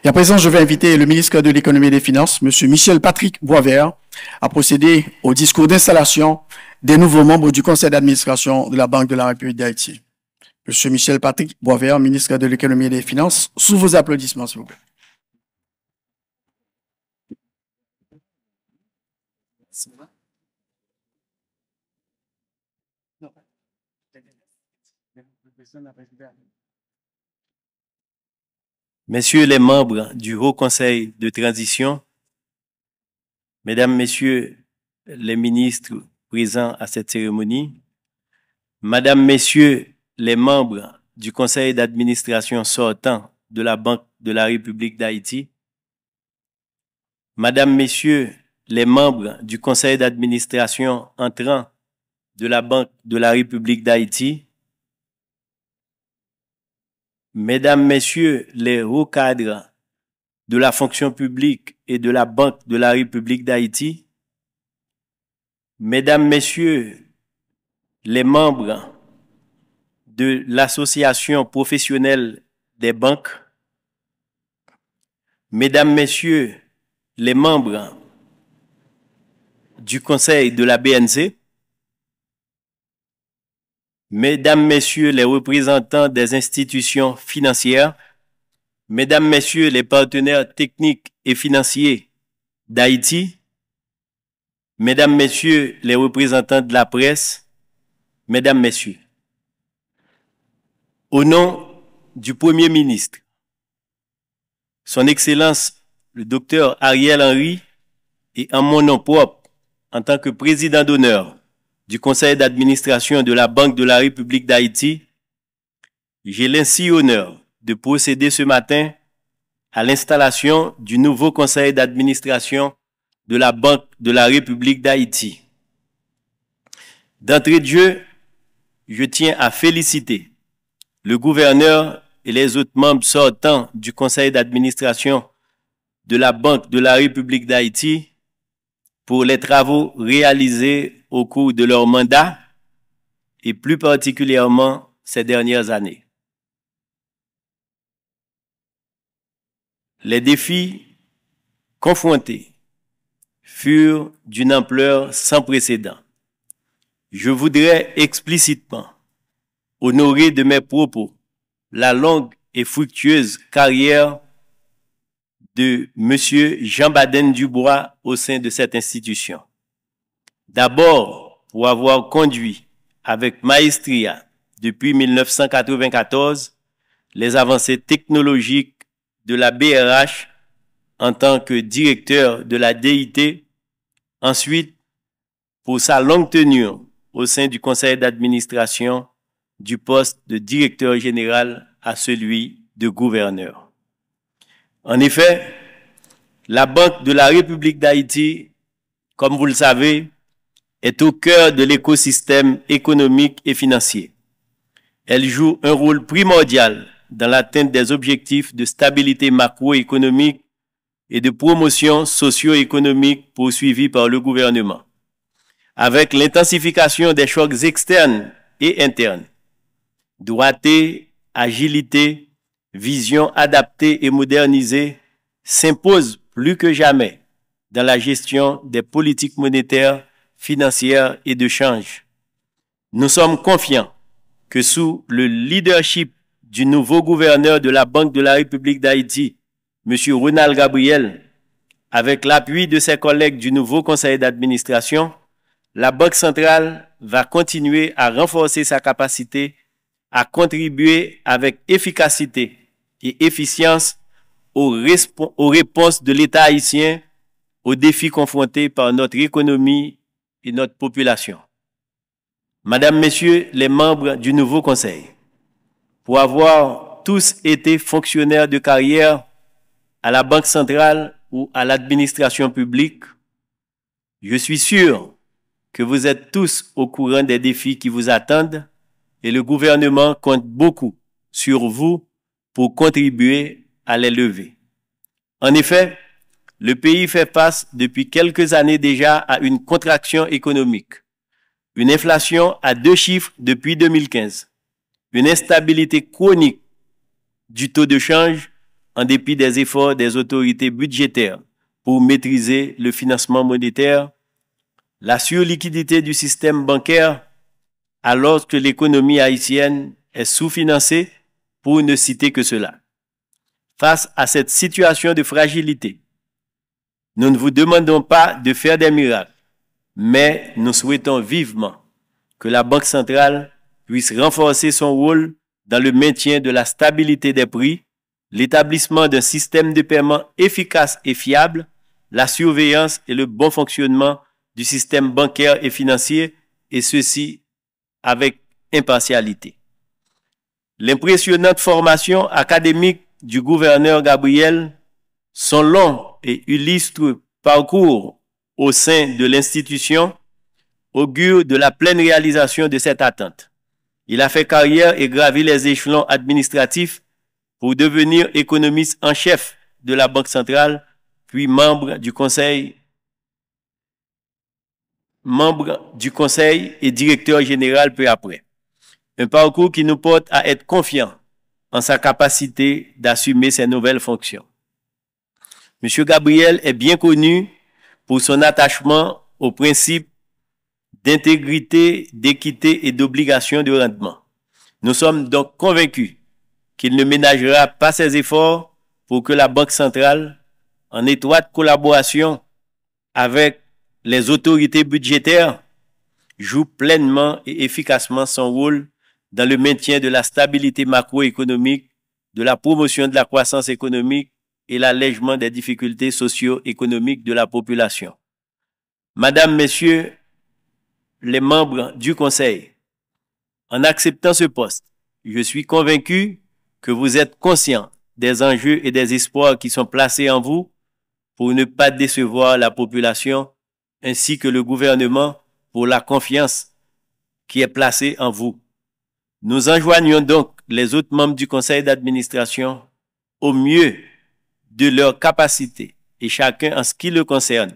Et à présent, je vais inviter le ministre de l'Économie et des Finances, M. Michel Patrick Boisvert, à procéder au discours d'installation des nouveaux membres du conseil d'administration de la Banque de la République d'Haïti. M. Michel Patrick Boisvert, ministre de l'Économie et des Finances, sous vos applaudissements, s'il vous plaît. Messieurs les membres du Haut Conseil de transition, Mesdames, Messieurs les ministres présents à cette cérémonie, Madame, Messieurs les membres du Conseil d'administration sortant de la Banque de la République d'Haïti, Madame, Messieurs les membres du Conseil d'administration entrant de la Banque de la République d'Haïti, Mesdames, Messieurs les hauts cadres de la fonction publique et de la Banque de la République d'Haïti, Mesdames, Messieurs les membres de l'Association professionnelle des banques, Mesdames, Messieurs les membres du Conseil de la BNC, Mesdames, Messieurs les représentants des institutions financières, Mesdames, Messieurs les partenaires techniques et financiers d'Haïti, Mesdames, Messieurs les représentants de la presse, Mesdames, Messieurs, au nom du Premier ministre, Son Excellence le Dr Ariel Henry, et en mon nom propre, en tant que président d'honneur du conseil d'administration de la Banque de la République d'Haïti, j'ai l'ainsi honneur de procéder ce matin à l'installation du nouveau conseil d'administration de la Banque de la République d'Haïti. D'entrée de jeu, je tiens à féliciter le gouverneur et les autres membres sortants du conseil d'administration de la Banque de la République d'Haïti pour les travaux réalisés au cours de leur mandat et plus particulièrement ces dernières années. Les défis confrontés furent d'une ampleur sans précédent. Je voudrais explicitement honorer de mes propos la longue et fructueuse carrière de M. Jean Baden Dubois au sein de cette institution. D'abord, pour avoir conduit avec maestria depuis 1994 les avancées technologiques de la BRH en tant que directeur de la DIT, ensuite pour sa longue tenure au sein du conseil d'administration du poste de directeur général à celui de gouverneur. En effet, la Banque de la République d'Haïti, comme vous le savez, est au cœur de l'écosystème économique et financier. Elle joue un rôle primordial dans l'atteinte des objectifs de stabilité macroéconomique et de promotion socio-économique poursuivis par le gouvernement. Avec l'intensification des chocs externes et internes, droité, agilité, vision adaptée et modernisée s'imposent plus que jamais dans la gestion des politiques monétaires, financières et de change. Nous sommes confiants que sous le leadership du nouveau gouverneur de la Banque de la République d'Haïti, M. Ronald Gabriel, avec l'appui de ses collègues du nouveau conseil d'administration, la Banque centrale va continuer à renforcer sa capacité à contribuer avec efficacité et efficience aux réponses de l'État haïtien aux défis confrontés par notre économie et notre population. Madame, Messieurs les membres du nouveau conseil, pour avoir tous été fonctionnaires de carrière à la Banque centrale ou à l'administration publique, je suis sûr que vous êtes tous au courant des défis qui vous attendent et le gouvernement compte beaucoup sur vous pour contribuer à les lever. En effet, le pays fait face depuis quelques années déjà à une contraction économique, une inflation à 2 chiffres depuis 2015, une instabilité chronique du taux de change, en dépit des efforts des autorités budgétaires pour maîtriser le financement monétaire, la surliquidité du système bancaire, alors que l'économie haïtienne est sous-financée, pour ne citer que cela. Face à cette situation de fragilité, nous ne vous demandons pas de faire des miracles, mais nous souhaitons vivement que la Banque centrale puisse renforcer son rôle dans le maintien de la stabilité des prix, l'établissement d'un système de paiement efficace et fiable, la surveillance et le bon fonctionnement du système bancaire et financier, et ceci avec impartialité. L'impressionnante formation académique du gouverneur Gabriel, son long et illustre parcours au sein de l'institution augure de la pleine réalisation de cette attente. Il a fait carrière et gravi les échelons administratifs pour devenir économiste en chef de la Banque centrale, puis membre du conseil et directeur général peu après. Un parcours qui nous porte à être confiants en sa capacité d'assumer ses nouvelles fonctions. M. Gabriel est bien connu pour son attachement aux principes d'intégrité, d'équité et d'obligation de rendement. Nous sommes donc convaincus qu'il ne ménagera pas ses efforts pour que la Banque centrale, en étroite collaboration avec les autorités budgétaires, joue pleinement et efficacement son rôle dans le maintien de la stabilité macroéconomique, de la promotion de la croissance économique et l'allègement des difficultés socio-économiques de la population. Madame, Messieurs les membres du Conseil, en acceptant ce poste, je suis convaincu que vous êtes conscients des enjeux et des espoirs qui sont placés en vous pour ne pas décevoir la population ainsi que le gouvernement pour la confiance qui est placée en vous. Nous enjoignons donc les autres membres du conseil d'administration au mieux de leur capacité et chacun en ce qui le concerne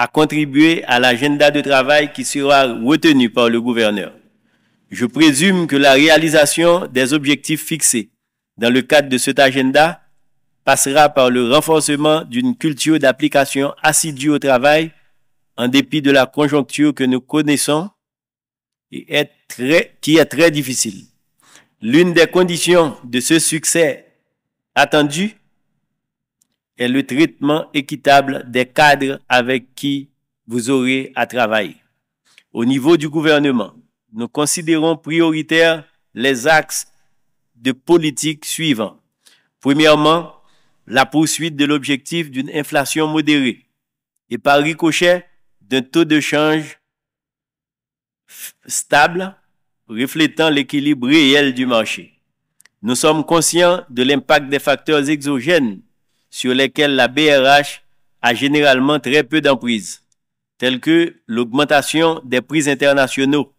à contribuer à l'agenda de travail qui sera retenu par le gouverneur. Je présume que la réalisation des objectifs fixés dans le cadre de cet agenda passera par le renforcement d'une culture d'application assidue au travail en dépit de la conjoncture que nous connaissons et qui est très difficile. L'une des conditions de ce succès attendu est le traitement équitable des cadres avec qui vous aurez à travailler. Au niveau du gouvernement, nous considérons prioritaires les axes de politique suivants. Premièrement, la poursuite de l'objectif d'une inflation modérée et par ricochet d'un taux de change stable reflétant l'équilibre réel du marché. Nous sommes conscients de l'impact des facteurs exogènes sur lesquels la BRH a généralement très peu d'emprise, tels que l'augmentation des prix internationaux.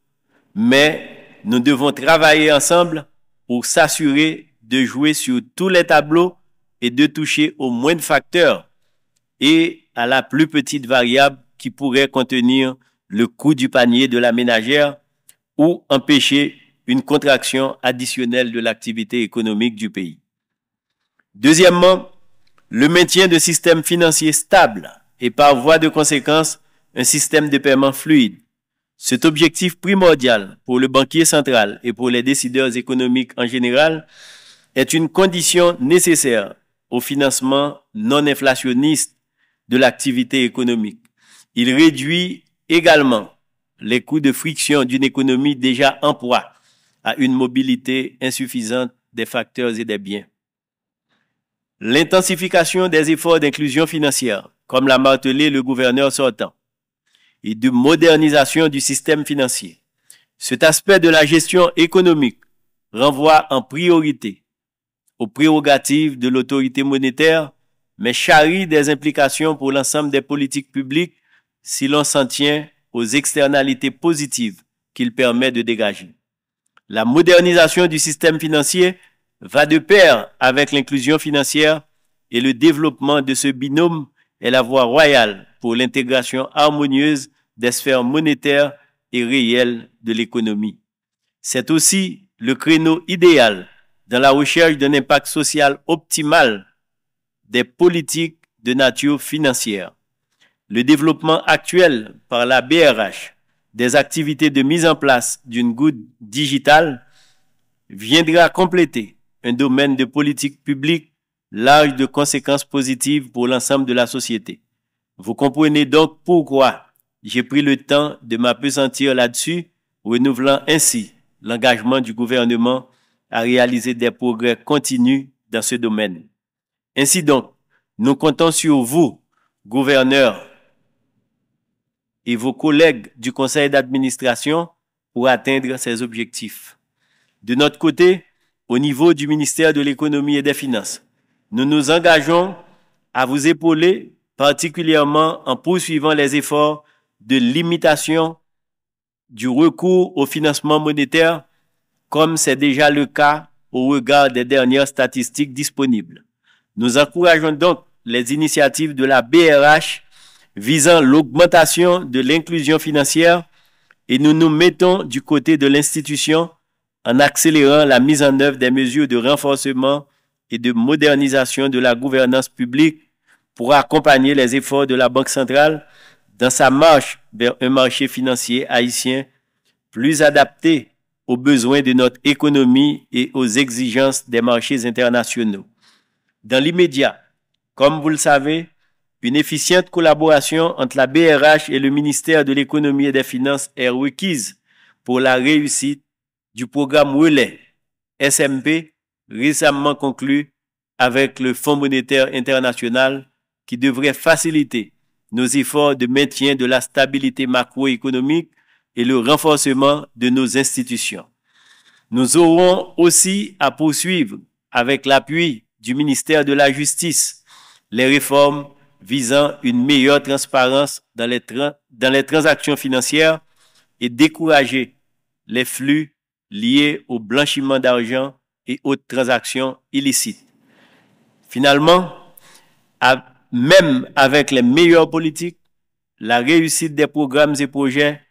Mais nous devons travailler ensemble pour s'assurer de jouer sur tous les tableaux et de toucher au moins de facteurs et à la plus petite variable qui pourrait contenir le coût du panier de la ménagère ou empêcher une contraction additionnelle de l'activité économique du pays. Deuxièmement, le maintien de systèmes financiers stables et par voie de conséquence, un système de paiement fluide. Cet objectif primordial pour le banquier central et pour les décideurs économiques en général est une condition nécessaire au financement non inflationniste de l'activité économique. Il réduit également les coûts de friction d'une économie déjà en proie à une mobilité insuffisante des facteurs et des biens. L'intensification des efforts d'inclusion financière, comme l'a martelé le gouverneur sortant, et de modernisation du système financier. Cet aspect de la gestion économique renvoie en priorité aux prérogatives de l'autorité monétaire, mais charrie des implications pour l'ensemble des politiques publiques si l'on s'en tient aux externalités positives qu'il permet de dégager. La modernisation du système financier va de pair avec l'inclusion financière et le développement de ce binôme est la voie royale pour l'intégration harmonieuse des sphères monétaires et réelles de l'économie. C'est aussi le créneau idéal dans la recherche d'un impact social optimal des politiques de nature financière. Le développement actuel par la BRH des activités de mise en place d'une goutte digitale viendra compléter un domaine de politique publique large de conséquences positives pour l'ensemble de la société. Vous comprenez donc pourquoi j'ai pris le temps de m'appesantir là-dessus, renouvelant ainsi l'engagement du gouvernement à réaliser des progrès continus dans ce domaine. Ainsi donc, nous comptons sur vous, gouverneurs, et vos collègues du conseil d'administration pour atteindre ces objectifs. De notre côté, au niveau du ministère de l'Économie et des Finances, nous nous engageons à vous épauler, particulièrement en poursuivant les efforts de limitation du recours au financement monétaire, comme c'est déjà le cas au regard des dernières statistiques disponibles. Nous encourageons donc les initiatives de la BRH visant l'augmentation de l'inclusion financière et nous nous mettons du côté de l'institution en accélérant la mise en œuvre des mesures de renforcement et de modernisation de la gouvernance publique pour accompagner les efforts de la Banque centrale dans sa marche vers un marché financier haïtien plus adapté aux besoins de notre économie et aux exigences des marchés internationaux. Dans l'immédiat, comme vous le savez, une efficiente collaboration entre la BRH et le ministère de l'Économie et des Finances est requise pour la réussite du programme Relais SMP récemment conclu avec le Fonds monétaire international qui devrait faciliter nos efforts de maintien de la stabilité macroéconomique et le renforcement de nos institutions. Nous aurons aussi à poursuivre avec l'appui du ministère de la Justice les réformes visant une meilleure transparence dans les transactions financières et décourager les flux liés au blanchiment d'argent et autres transactions illicites. Finalement, même avec les meilleures politiques, la réussite des programmes et projets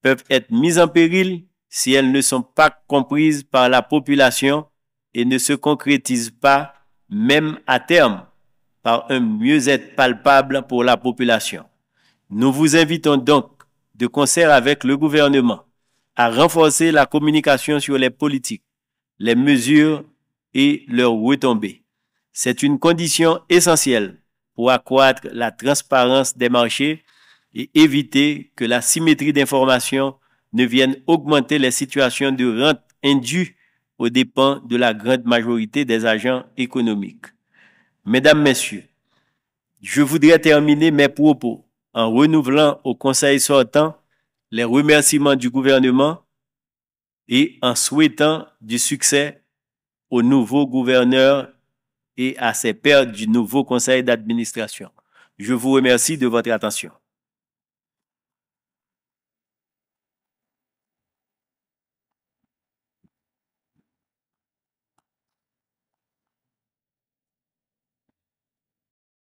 peuvent être mises en péril si elles ne sont pas comprises par la population et ne se concrétisent pas, même à terme, par un mieux-être palpable pour la population. Nous vous invitons donc, de concert avec le gouvernement, à renforcer la communication sur les politiques, les mesures et leurs retombées. C'est une condition essentielle pour accroître la transparence des marchés et éviter que la symétrie d'information ne vienne augmenter les situations de rente indues aux dépens de la grande majorité des agents économiques. Mesdames, Messieurs, je voudrais terminer mes propos en renouvelant au Conseil sortant les remerciements du gouvernement et en souhaitant du succès au nouveau gouverneur et à ses pairs du nouveau conseil d'administration. Je vous remercie de votre attention.